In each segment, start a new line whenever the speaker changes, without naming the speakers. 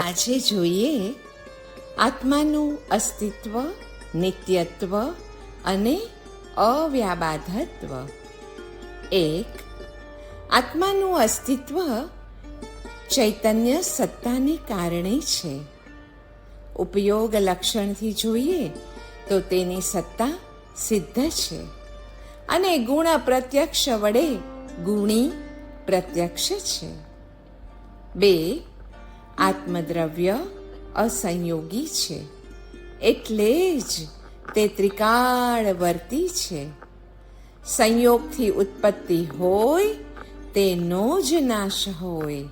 આજે જોઈએ આત્માનું અસ્તિત્વ, નિત્યત્વ અને અવ્યાબાધત્વ. 1. આત્માનું અસ્તિત્વ ચૈતન્ય સત્તાને કારણે છે. ઉપયોગ લક્ષણથી જોઈએ તો તેની સત્તા સિદ્ધ છે અને ગુણ પ્રત્યક્ષ વડે ગુણી પ્રત્યક્ષ છે. 2. આત્મદ્રવ્ય અસંયોગી છે, એટલે જ તે ત્રિકાળવર્તી છે. સંયોગથી ઉત્પત્તિ હોય તેનો જ નાશ હોય,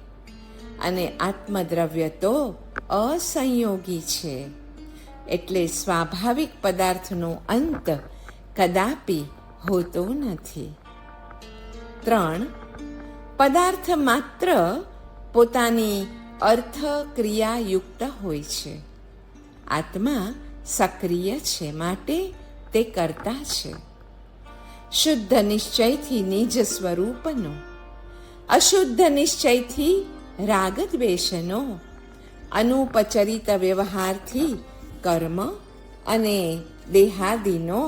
અને આત્મદ્રવ્ય તો અસંયોગી છે, એટલે સ્વાભાવિક પદાર્થનો અંત કદાપી હોતો નથી. 3. પદાર્થ માત્ર પોતાની અર્થ ક્રિયાયુક્ત હોય છે. આત્મા સક્રિય છે, માટે તે કર્તા છે. શુદ્ધ નિશ્ચયથી નિજ સ્વરૂપનો, અશુદ્ધ નિશ્ચયથી રાગદ્વેષનો, અનુપચરિત વ્યવહારથી કર્મ અને દેહાદિનો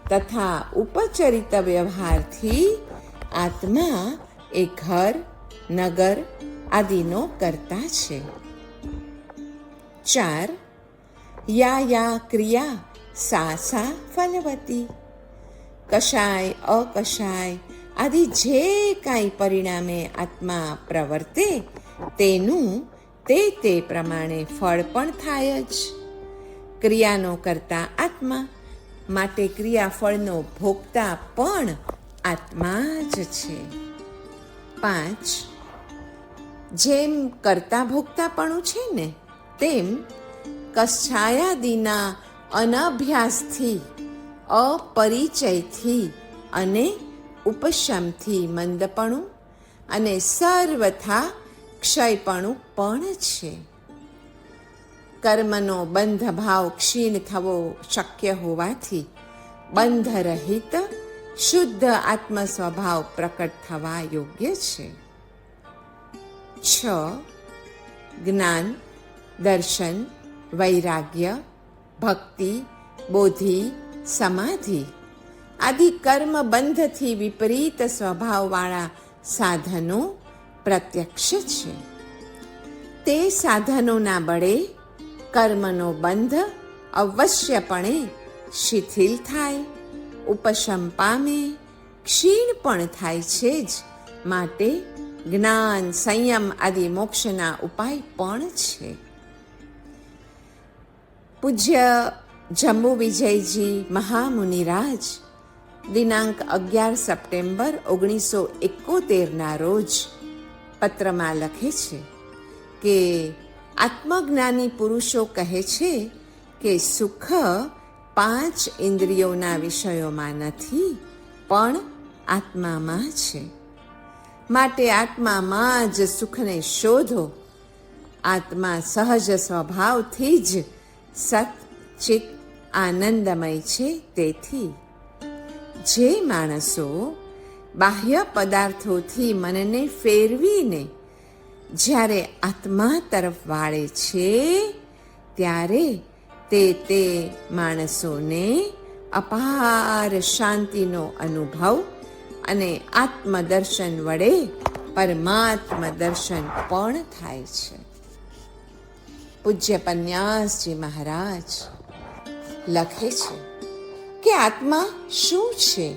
તથા ઉપચરિત વ્યવહારથી આત્મા એ ઘર, નગર આદિનો કર્તા છે. 4. યા ક્રિયા સા ફલવતી. કશાય અકશાય આદિ જે કાંઈ પરિણામે આત્મા પ્રવર્તે તેનું તે પ્રમાણે ફળ પણ થાય જ. ક્રિયાનો કરતા આત્મા, માટે ક્રિયાફળનો ભોગતા પણ આત્મા જ છે. 5. જેમ કરતા ભોગતાપણું છે ને, તેમ કશાયાદિના અનભ્યાસથી, અપરિચયથી અને ઉપશમથી મંદપણું અને સર્વથા ક્ષયપણું પણ છે. કર્મનો બંધ ભાવ ક્ષીણ થવો શક્ય હોવાથી બંધ રહિત શુદ્ધ આત્મ સ્વભાવ પ્રકટ થવા યોગ્ય છે. 6. જ્ઞાન, દર્શન, વૈરાગ્ય, ભક્તિ, બોધિ, સમાધિ આદિ કર્મ બંધથી વિપરીત સ્વભાવવાળા સાધનો પ્રત્યક્ષ છે. તે સાધનોના બળે કર્મનો બંધ અવશ્યપણે શિથિલ થાય, ઉપશમ પામે, ક્ષીણ પણ થાય છે જ. માટે જ્ઞાન, સંયમ આદિ મોક્ષના ઉપાય પણ છે. પૂજ્ય જમ્મુ વિજયજી મહામુનિરાજ દિનાંક 11 સપ્ટેમ્બર 1971 રોજ પત્રમાં લખે છે કે આત્મજ્ઞાની પુરુષો કહે છે કે સુખ 5 ઇન્દ્રિયોના વિષયોમાં નથી, પણ આત્મામાં છે. માટે આત્મામાં જ સુખને શોધો. આત્મા સહજ સ્વભાવથી જ સત, ચિત, આનંદમય છે. તેથી જે માણસો બાહ્ય પદાર્થોથી મનને ફેરવીને જ્યારે આત્મા તરફ વાળે છે, ત્યારે તે માણસોને અપાર શાંતિનો અનુભવ અને આત્મદર્શન વડે પરમાત્મ દર્શન પણ થાય છે. પૂજ્ય પન્યાસજી મહારાજ લખે છે કે આત્મા શું છે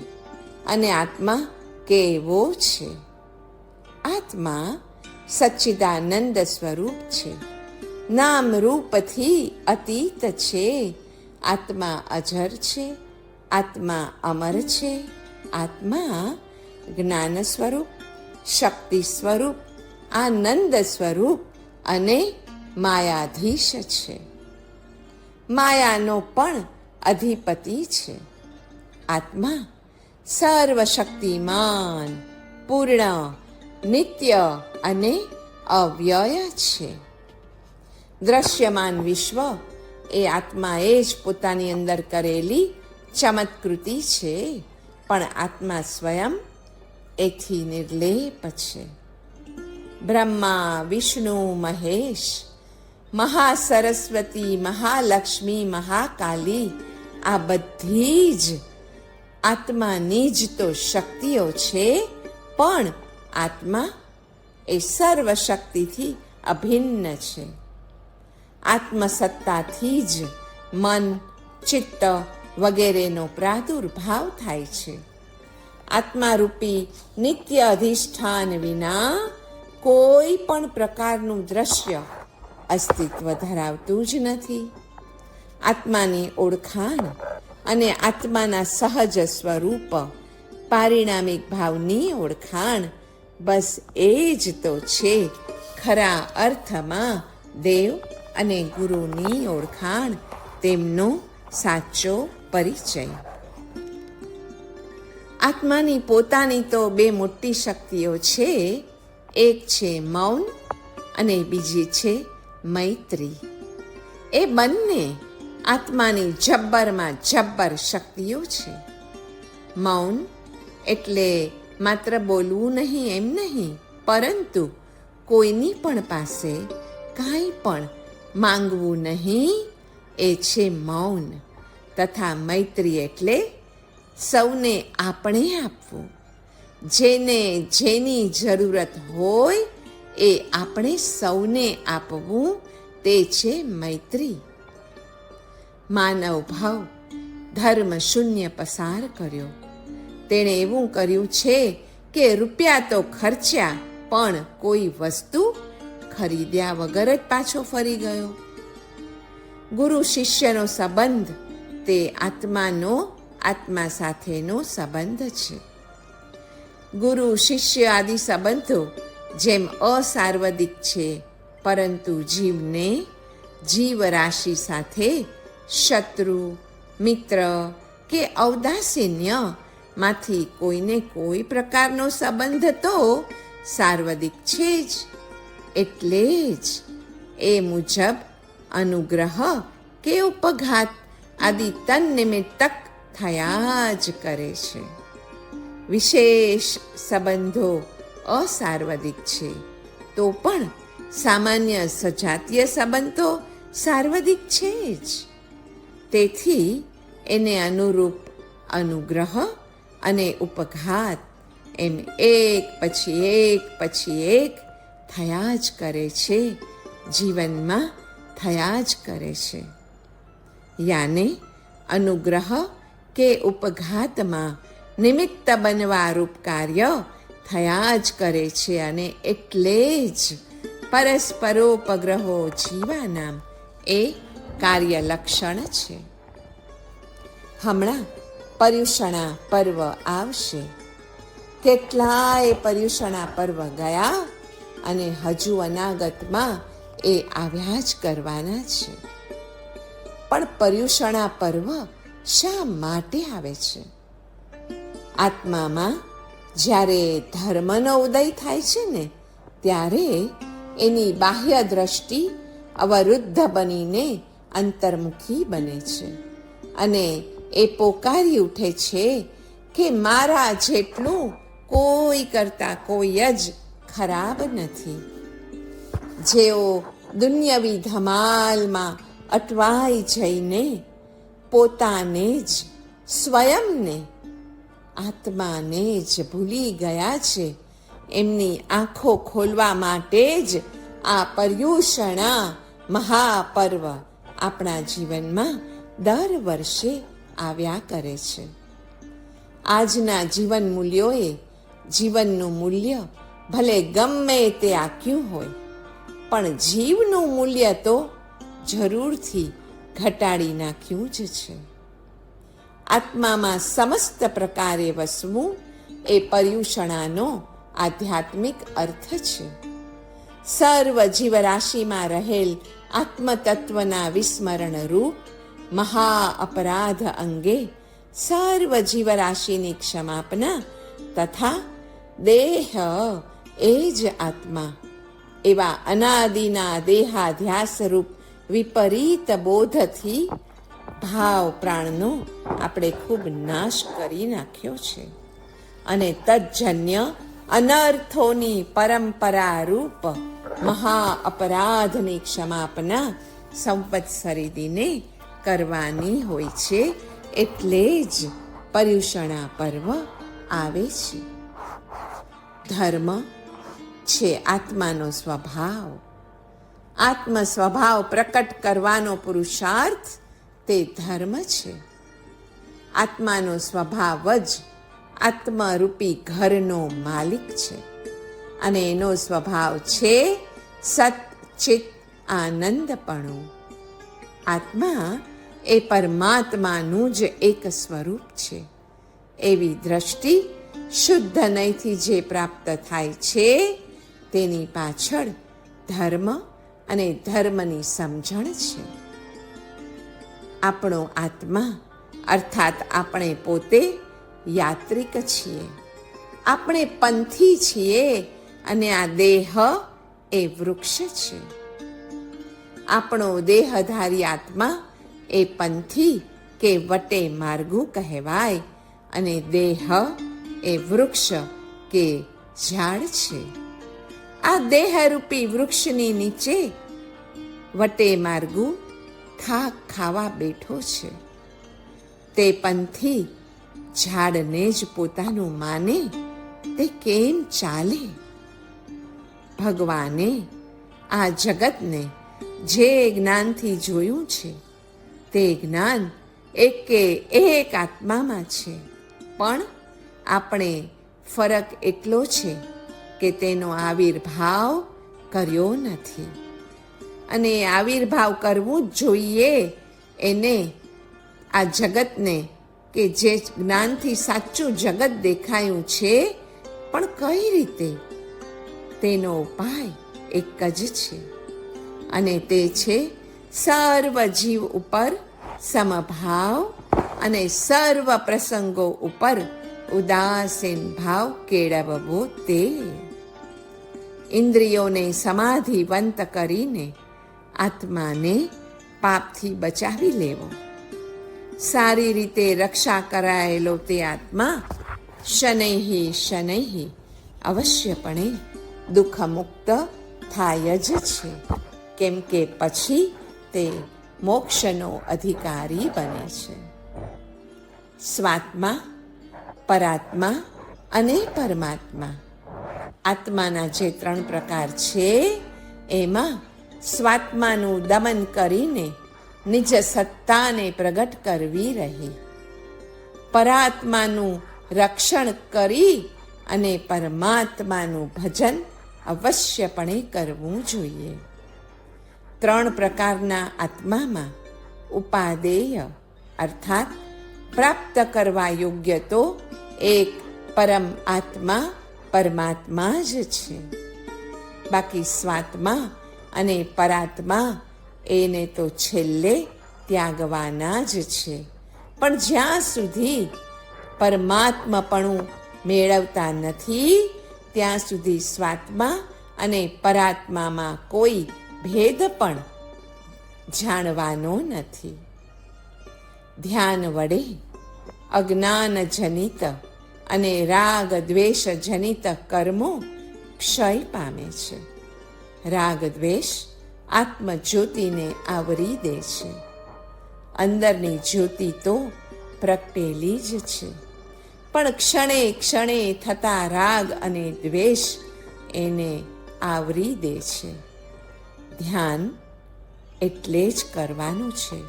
અને આત્મા કેવો છે. આત્મા સચ્ચિદાનંદ સ્વરૂપ છે, નામ રૂપથી અતીત છે. આત્મા અજર છે, આત્મા અમર છે. આત્મા જ્ઞાન સ્વરૂપ, શક્તિ સ્વરૂપ, આનંદ સ્વરૂપ અને માયાધીશ છે. માયાનો પણ અધિપતિ છે. આત્મા સર્વશક્તિમાન, પૂર્ણ, નિત્ય અને અવ્યય છે. દ્રશ્યમાન વિશ્વ એ આત્માએ જ પોતાની અંદર કરેલી ચમત્કૃતિ છે, પણ આત્મા સ્વયં એથી નિર્લેપ છે. બ્રહ્મા, વિષ્ણુ, મહેશ મહાસરસ્વતી, મહાલક્ષ્મી, મહાકાલી આ બધી જ આત્માની જ તો શક્તિઓ છે, પણ આત્મા એ સર્વશક્તિથી અભિન્ન છે. આત્મસત્તાથી જ મન, ચિત્ત વગેરેનો પ્રાદુર્ભાવ થાય છે. આત્મારૂપી નિત્ય અધિષ્ઠાન વિના કોઈ પણ પ્રકારનું દ્રશ્ય અસ્તિત્વ ધરાવતું જ નથી. આત્માની ઓળખાણ અને આત્માના સહજ સ્વરૂપ પારિણામિક ભાવની ઓળખાણ, બસ એ જ તો છે ખરા અર્થમાં દેવ અને ગુરુની ઓળખાણ, તેમનો સાચો પરિચય. આત્માની પોતાની તો બે મોટી શક્તિઓ છે. એક છે મૌન અને બીજી છે મૈત્રી. એ બંને આત્માની જબ્બરમાં જબ્બર શક્તિઓ છે. મૌન એટલે માત્ર બોલવું નહીં એમ નહીં, પરંતુ કોઈની પણ પાસે કાંઈ પણ માંગવું નહીં, એ છે મૌન. તથા મૈત્રી એટલે સૌને આપણે આપવું. જેને જેની જરૂરત હોય એ આપણે સૌને આપવું, તે છે મૈત્રી. માનવ ભાવ ધર્મ શૂન્ય પસાર કર્યો. તેણે એવું કર્યું છે કે રૂપિયા તો ખર્ચ્યા, પણ કોઈ વસ્તુ ખરીદ્યા વગર જ પાછો ફરી ગયો. ગુરુ શિષ્યનો સંબંધ તે આત્મા સાથેનો સંબંધ છે. ગુરુ શિષ્ય આદિ સંબંધો જેમ અસાર્વદિક છે, પરંતુ જીવને જીવ રાશિ સાથે શત્રુ, મિત્ર કે ઔદાસીન્ય માંથી કોઈને કોઈ પ્રકારનો સંબંધ તો સાર્વદિક છે જ. એટલે જ એ મુજબ અનુગ્રહ કે ઉપઘાત આદિ તન નિમિત્તક થયા જ કરે છે. વિશેષ સંબંધો અસાર્વદિક છે, તો પણ સામાન્ય સજાતીય સંબંધો સાર્વદિક છે જ. તેથી એને અનુરૂપ અનુગ્રહ અને ઉપઘાત એમ એક પછી એક થયા જ કરે છે, જીવનમાં થયા જ કરે છે. યાને અનુગ્રહ કે ઉપઘાતમાં નિમિત્ત બનવા રૂપ કાર્ય થયા જ કરે છે, અને એટલે જ પરસ્પરોપગ્રહો જીવાનામ એ કાર્ય લક્ષણ છે. હમણાં પર્યુષણા પર્વ આવશે. કેટલાય પર્યુષણા પર્વ ગયા અને હજુ અનાગતમાં એ આવ્યા જ કરવાના છે. પણ પર્યુષણા પર્વ શા માટે આવે છે? આત્મામાં જ્યારે ધર્મનો ઉદય થાય છે ને, ત્યારે એની બાહ્ય દ્રષ્ટિ અવરુદ્ધ બનીને અંતર્મુખી બને છે, અને એ પોકારી ઉઠે છે કે મારા જેટલું કોઈ કરતા કોઈ જ ખરાબ નથી. જેઓ દુન્યવી ધમાલમાં અટવાઈ જઈને પોતાને જ, સ્વયંને, આત્માને જ ભૂલી ગયા છે, એમની આંખો ખોલવા માટે જ આ પર્યુષણા મહાપર્વ આપણા જીવનમાં દર વર્ષે આવ્યા કરે છે. આજના જીવન મૂલ્યોએ જીવનનું મૂલ્ય ભલે ગમે તે આંક્યું હોય, પણ જીવનું મૂલ્ય તો જરૂરથી ઘટાડી નાખ્યું જ છે. આત્મામાં સમસ્ત પ્રકારે વસવું એ પર્યુષણાનો આધ્યાત્મિક અર્થ છે. સર્વ જીવરાશિમાં રહેલ આત્મતત્વના વિસ્મરણ રૂપ મહા અપરાધ અંગે સર્વ જીવરાશિની ક્ષમાપના તથા દેહ એ જ આત્મા એવા અનાદિના દેહાધ્યાસ રૂપ વિપરીત બોધથી ભાવ પ્રાણનો આપણે ખૂબ નાશ કરી નાખ્યો છે, અને તજ્જન્ય અનર્થોની પરંપરા રૂપ મહા અપરાધની ક્ષમાપના સંવત્સરી દિને કરવાની હોય છે. એટલે જ પર્યુષણા પર્વ આવે છે. ધર્મ છે આત્માનો સ્વભાવ. આત્મ સ્વભાવ પ્રકટ કરવાનો પુરુષાર્થ તે ધર્મ છે. આત્માનો સ્વભાવ જ આત્મરૂપી ઘરનો માલિક છે અને એનો સ્વભાવ છે સત ચિત આનંદપણું. આત્મા એ પરમાત્માનું જ એક સ્વરૂપ છે. એવી દ્રષ્ટિ શુદ્ધ નયથી જે પ્રાપ્ત થાય છે તેની પાછળ ધર્મ અને ધર્મની સમજણ છે. આપણો આત્મા અર્થાત આપણે પોતે યાત્રિક છીએ. આપણે પંથી છીએ અને આ દેહ એ વૃક્ષ છે. આપણો દેહધારી આત્મા એ પંથી કે વટે માર્ગુ કહેવાય અને દેહ એ વૃક્ષ કે ઝાડ છે. આ દેહરૂપી વૃક્ષની નીચે વટે માર્ગુ થાક ખાવા બેઠો છે. તે પંથી ઝાડને જ પોતાનું માને તે કેમ ચાલે? ભગવાને આ જગતને જે જ્ઞાનથી જોયું છે તે જ્ઞાન એકે એક આત્મામાં છે. પણ આપણે ફરક એટલો છે કે તેનો આવિર્ભાવ કર્યો નથી. અને આવિર્ભાવ કરવું જ જોઈએ એને આ જગતને કે જે જ્ઞાનથી સાચું જગત દેખાયું છે. પણ કઈ રીતે? તેનો ઉપાય એક જ છે અને તે છે સર્વ જીવ ઉપર સમભાવ અને સર્વ પ્રસંગો ઉપર ઉદાસીન ભાવ કેળવવો. તે ઇન્દ્રિયોને સમાધિવંત કરીને આત્માને પાપથી બચાવી લેવો. સારી રીતે રક્ષા કરાયેલો તે આત્મા શનૈહી શનૈહી અવશ્યપણે દુઃખ મુક્ત થાય જ છે. કેમ કે પછી તે મોક્ષનો અધિકારી બને છે. સ્વાત્મા, પરાત્મા અને પરમાત્મા આત્માના જે 3 પ્રકાર છે એમાં સ્વાત્માનું દમન કરીને નિજ સત્તાને પ્રગટ કરવી રહી. પરાત્માનું રક્ષણ કરી અને પરમાત્માનું ભજન અવશ્યપણે કરવું જોઈએ. 3 પ્રકારના આત્મામાં ઉપાદેય અર્થાત પ્રાપ્ત કરવા યોગ્ય તો એક પરમ આત્મા પરમાત્મા જ છે. બાકી સ્વાત્મા અને પરાત્મા એને તો છેલ્લે ત્યાગવાના જ છે. પણ જ્યાં સુધી પરમાત્માપણું મેળવતા નથી ત્યાં સુધી સ્વાત્મા અને પરાત્મામાં કોઈ ભેદ પણ જાણવાનો નથી. ધ્યાન વડે અજ્ઞાન જનિત અને રાગ દ્વેષ જનિત કર્મો ક્ષય પામે છે. રાગ દ્વેષ આત્મજ્યોતિને આવરી દે છે. અંદરની જ્યોતિ તો પ્રગટેલી જ છે, પણ ક્ષણે ક્ષણે થતા રાગ અને દ્વેષ એને આવરી દે છે. ધ્યાન એટલે જ કરવાનું છે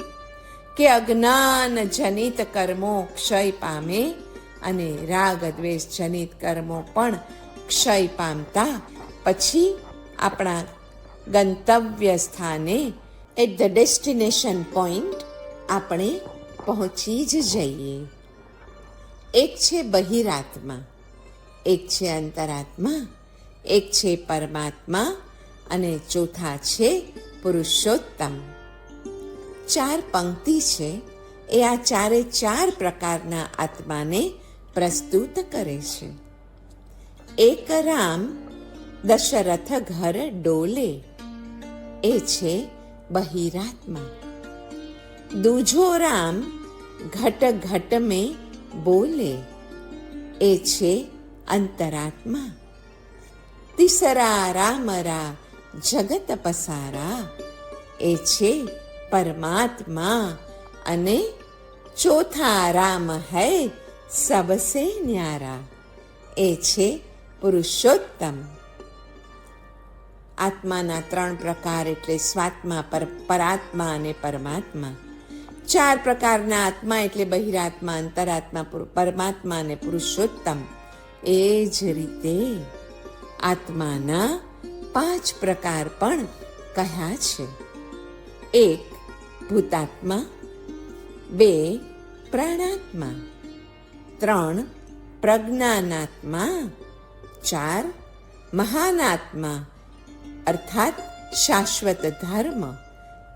કે અજ્ઞાન જનિત કર્મો ક્ષય પામે અને રાગ દ્વેષ જનિત કર્મો પણ ક્ષય પામતા પછી આપણા ગંતવ્ય સ્થાને એટ ધ ડેસ્ટિનેશન પોઈન્ટ આપણે પહોંચી જ જઈએ. એક છે બહિરાત્મા, એક છે અંતરાત્મા, એક છે પરમાત્મા અને ચોથા છે પુરુષોત્તમ. 4 પંક્તિ છે એ આ 4 પ્રકારના આત્માને પ્રસ્તુત કરે છે. એક રામ દશરથ ઘર ડોલે એ છે બહિરાત્મા. દૂજો રામ ઘટ ઘટ में બોલે એ છે અંતરાત્મા. તીસરા રામ રા જગત પસારા. એ છે પરમાત્મા અને ચોથા રામ હૈ સબસે ન્યારા. એ છે પુરુષોત્તમ. આત્માના 3 પ્રકાર એટલે સ્વાત્મા, પરાત્મા અને પરમાત્મા. 4 પ્રકારના આત્મા એટલે બહિરાત્મા, અંતરાત્મા, પરમાત્મા અને પુરુષોત્તમ. એ જ રીતે આત્માના 5 પ્રકાર પણ કહ્યા છે. 1 ભૂતાત્મા, 2 પ્રાણાત્મા, 3 પ્રજ્ઞાનાત્મા, 4 મહાનાત્મા અર્થાત શાશ્વત ધર્મ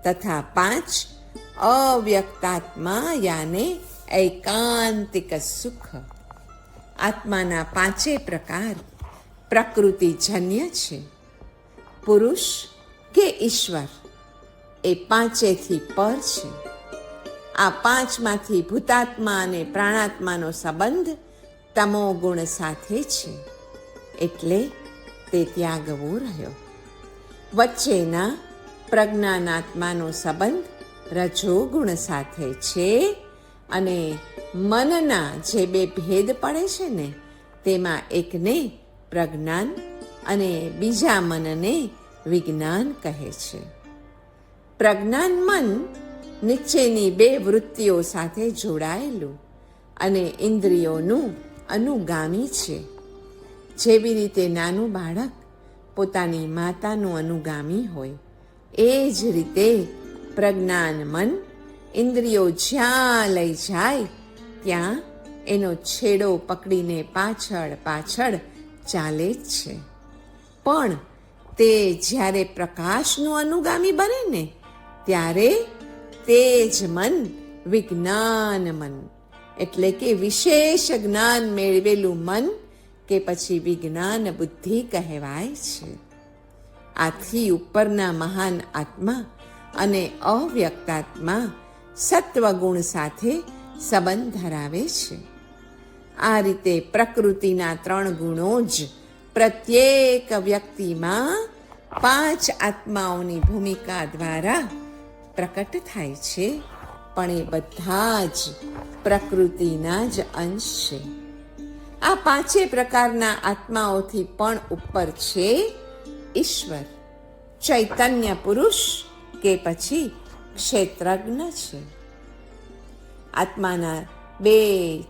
તથા 5 અવ્યક્તાત્મા યાને એકાંતિક સુખ. આત્માના 5 પ્રકાર પ્રકૃતિજન્ય છે. પુરુષ કે ઈશ્વર એ 5થી પર છે. આ 5માંથી ભૂતાત્મા અને પ્રાણાત્માનો સંબંધ તમો ગુણ સાથે છે, એટલે તે ત્યાગવો રહ્યો. વચ્ચેના પ્રજ્ઞાનાત્માનો સંબંધ રજોગુણ સાથે છે અને મનના જે 2 ભેદ પડે છે ને તેમાં એકને પ્રજ્ઞાન અને બીજા મનને વિજ્ઞાન કહે છે. પ્રજ્ઞાન મન નીચેની 2 વૃત્તિઓ સાથે જોડાયેલું અને ઇન્દ્રિયોનું અનુગામી છે. જેવી રીતે નાનું બાળક પોતાની માતાનું અનુગામી હોય, એ જ રીતે પ્રજ્ઞાન મન ઇન્દ્રિયો જ્યાં લઈ જાય ત્યાં એનો છેડો પકડીને પાછળ પાછળ ચાલે જ છે. પણ તે જ્યારે પ્રકાશનું અનુગામી બને ને ત્યારે તે જ મન વિજ્ઞાન મન એટલે કે વિશેષ જ્ઞાન મેળવેલું મન કે પછી વિજ્ઞાન બુદ્ધિ કહેવાય છે. આથી ઉપરના મહાન આત્મા અને અવ્યક્તાત્મા સત્વગુણ સાથે સંબંધ ધરાવે છે. આ રીતે પ્રકૃતિના 3 ગુણો જ પ્રત્યેક વ્યક્તિમાં 5 આત્માઓની ભૂમિકા દ્વારા પ્રકટ થાય છે, પણ એ બધા જ પ્રકૃતિના જ અંશ છે. આ 5 પ્રકારના આત્માઓથી પણ ઉપર છે ઈશ્વર, ચૈતન્ય પુરુષ કે પછી ક્ષેત્રજ્ઞ છે. આત્માના 2,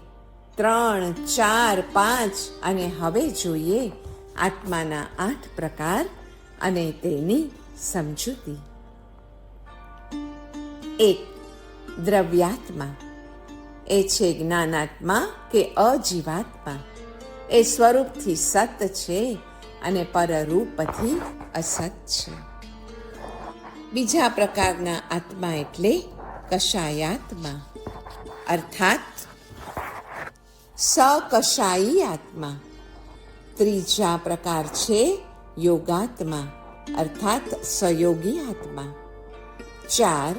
3, 4, 5 અને હવે જોઈએ આત્માના 8 પ્રકાર અને તેની સમજૂતી. 1 દ્રવ્યાત્મા એ છે જ્ઞાનાત્મા કે અજીવાત્મા. એ સ્વરૂપથી સત છે અને પરરૂપથી અસત છે. બીજા પ્રકારના આત્મા એટલે કષાયાત્મા અર્થાત सकषायी आत्मा. ત્રીજા પ્રકાર છે યોગાત્મા અર્થાત સયોગી આત્મા. 4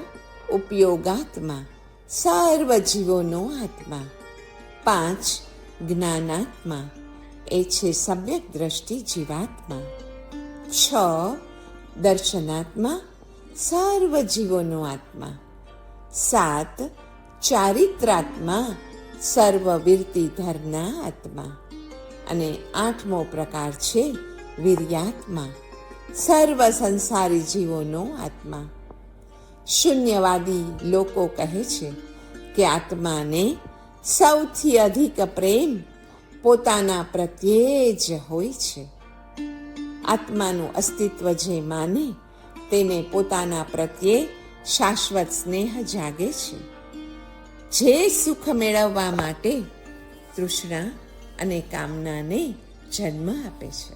ઉપયોગાત્મા સર્વ જીવોનો આત્મા. 5 જ્ઞાનાત્મા એ છે સમ્યક દ્રષ્ટિ જીવાત્મા. 6 દર્શનાત્મા સર્વ જીવોનો આત્મા. 7 ચારિત્રાત્મા સર્વવીરતિ ધરના આત્મા. અને 8મો પ્રકાર છે વીર્યાત્મા સર્વ સંસારી જીવોનો આત્મા. શૂન્યવાદી લોકો કહે છે કે આત્માને સૌથી અધિક પ્રેમ પોતાના પ્રત્યે જ હોય છે. આત્માનું અસ્તિત્વ જે માને તેને પોતાના પ્રત્યે શાશ્વત સ્નેહ જાગે છે, જે સુખ મેળવવા માટે તૃષ્ણા અને કામનાને જન્મ આપે છે.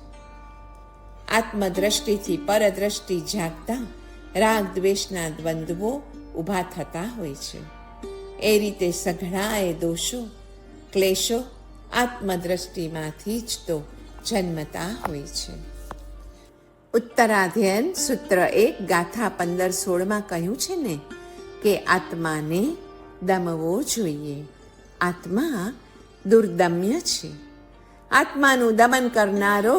આત્મદ્રષ્ટિથી પરદ્રષ્ટિ જાગતા રાગ દ્વેષના દ્વંદ્વો ઊભા થતા હોય છે. એ રીતે સઘળાએ દોષો ક્લેશો આત્મદ્રષ્ટિમાંથી જ તો જન્મતા હોય છે. ઉત્તરાધ્યયન સૂત્ર 1 ગાથા 15-16 કહ્યું છે ને કે આત્માને દમવો જોઈએ. આત્મા દુર્દમ્ય છે. આત્માનું દમન કરનારો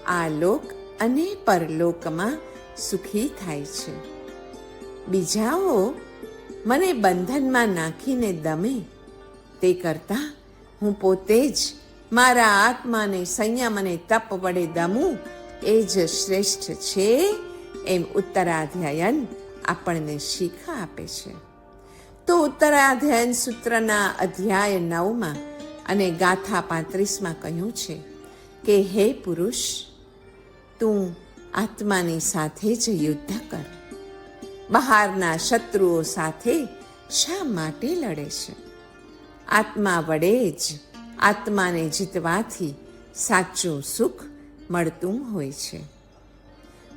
આ લોક અને પરલોકમાં સુખી થાય છે. બીજાઓ મને બંધનમાં નાખીને દમે તે કરતાં હું પોતે જ મારા આત્માને સંયમ અને તપ વડે દમું એ જ શ્રેષ્ઠ છે, એમ ઉત્તરાધ્યાયન આપણને શીખ આપે છે. તો ઉત્તરાધ્યાયન સૂત્રના અધ્યાય 9 અને ગાથા 35 કહ્યું છે કે હે પુરુષ, તું આત્માની સાથે જ યુદ્ધ કર. બહારના શત્રુઓ સાથે શા માટે લડે છે? આત્મા વડે જ આત્માને જીતવાથી સાચું સુખ મળતું હોય છે.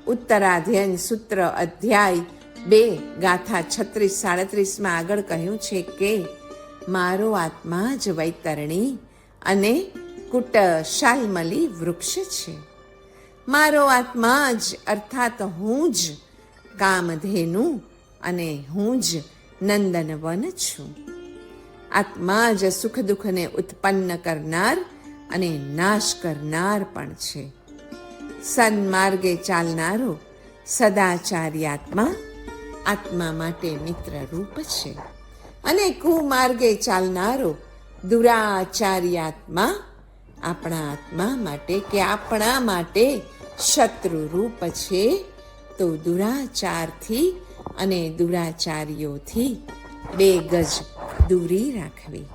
ઉત્તરાધ્યાયન સૂત્ર અધ્યાય 2 ગાથા 36-37 આગળ કહ્યું છે કે મારો આત્મા જ વૈતરણી અને કુટ શાલ્મલી વૃક્ષ છે. મારો આત્મા જ અર્થાત હું જ કામધેનુ અને હું જ નંદનવન છું. આત્મા જ સુખ દુઃખને ઉત્પન્ન કરનાર અને નાશ કરનાર પણ છે. સન્માર્ગે ચાલનારો સદાચારી આત્મા આત્મા માટે મિત્ર રૂપ છે અને કુમાર્ગે ચાલનારો દુરાચારી આત્મા આપણા માટે શત્રુ રૂપ છે. તો દુરાચારથી અને દુરાચારીઓથી 2 ગજ દૂરી રાખવી.